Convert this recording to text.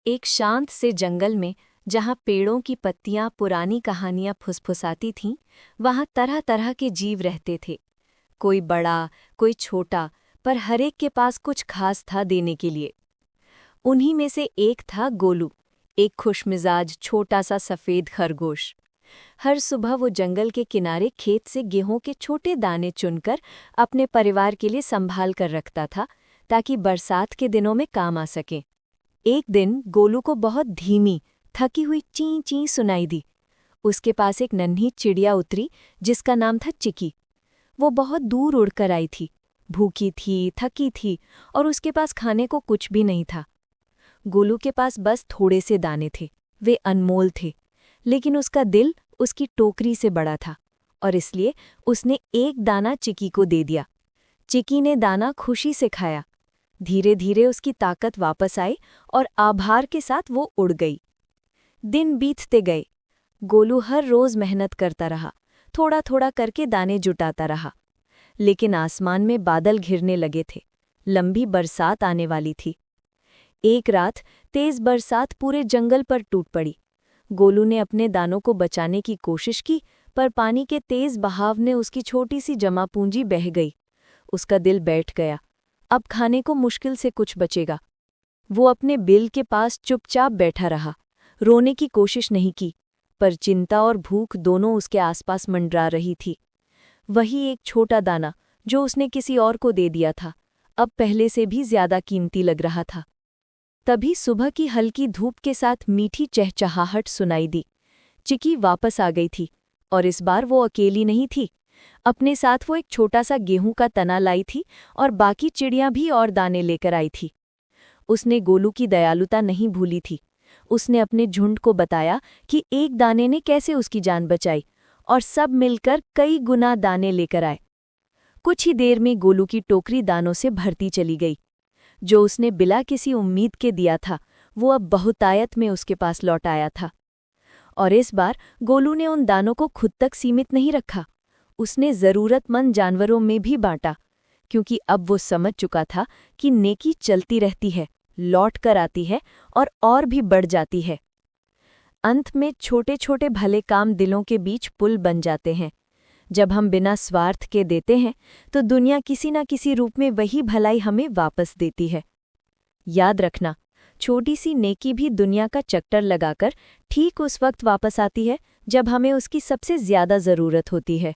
एक शांत से जंगल में जहाँ पेड़ों की पत्तियां पुरानी कहानियां फुसफुसाती थीं, वहाँ तरह तरह के जीव रहते थे। कोई बड़ा, कोई छोटा, पर हर एक के पास कुछ खास था देने के लिए। उन्हीं में से एक था गोलू, एक खुशमिजाज छोटा सा सफ़ेद खरगोश। हर सुबह वो जंगल के किनारे खेत से गेहूं के छोटे दाने चुनकर अपने परिवार के लिए संभाल कर रखता था, ताकि बरसात के दिनों में काम आ सके। एक दिन गोलू को बहुत धीमी, थकी हुई ची ची सुनाई दी। उसके पास एक नन्ही चिड़िया उतरी जिसका नाम था चिकी। वो बहुत दूर उड़कर आई थी, भूखी थी, थकी थी और उसके पास खाने को कुछ भी नहीं था। गोलू के पास बस थोड़े से दाने थे, वे अनमोल थे, लेकिन उसका दिल उसकी टोकरी से बड़ा था और इसलिए उसने एक दाना चिकी को दे दिया। चिकी ने दाना खुशी से खाया। धीरे धीरे उसकी ताकत वापस आई और आभार के साथ वो उड़ गई। दिन बीतते गए। गोलू हर रोज मेहनत करता रहा, थोड़ा थोड़ा करके दाने जुटाता रहा। लेकिन आसमान में बादल घिरने लगे थे, लंबी बरसात आने वाली थी। एक रात तेज बरसात पूरे जंगल पर टूट पड़ी। गोलू ने अपने दानों को बचाने की कोशिश की, पर पानी के तेज बहाव ने उसकी छोटी सी जमा पूंजी बह गई। उसका दिल बैठ गया, अब खाने को मुश्किल से कुछ बचेगा। वो अपने बिल के पास चुपचाप बैठा रहा, रोने की कोशिश नहीं की, पर चिंता और भूख दोनों उसके आसपास मंडरा रही थी। वही एक छोटा दाना जो उसने किसी और को दे दिया था, अब पहले से भी ज्यादा कीमती लग रहा था। तभी सुबह की हल्की धूप के साथ मीठी चहचहाहट सुनाई दी। चिकी वापस आ गई थी और इस बार वो अकेली नहीं थी। अपने साथ वो एक छोटा सा गेहूं का तना लाई थी और बाकी चिड़ियां भी और दाने लेकर आई थी। उसने गोलू की दयालुता नहीं भूली थी। उसने अपने झुंड को बताया कि एक दाने ने कैसे उसकी जान बचाई और सब मिलकर कई गुना दाने लेकर आए। कुछ ही देर में गोलू की टोकरी दानों से भरती चली गई। जो उसने बिना किसी उम्मीद के दिया था, वो अब बहुतायत में उसके पास लौट आया था। और इस बार गोलू ने उन दानों को खुद तक सीमित नहीं रखा, उसने ज़रूरतमंद जानवरों में भी बांटा, क्योंकि अब वो समझ चुका था कि नेकी चलती रहती है, लौट कर आती है और भी बढ़ जाती है। अंत में छोटे छोटे भले काम दिलों के बीच पुल बन जाते हैं। जब हम बिना स्वार्थ के देते हैं तो दुनिया किसी न किसी रूप में वही भलाई हमें वापस देती है। याद रखना, छोटी सी नेकी भी दुनिया का चक्कर लगाकर ठीक उस वक्त वापस आती है जब हमें उसकी सबसे ज्यादा ज़रूरत होती है।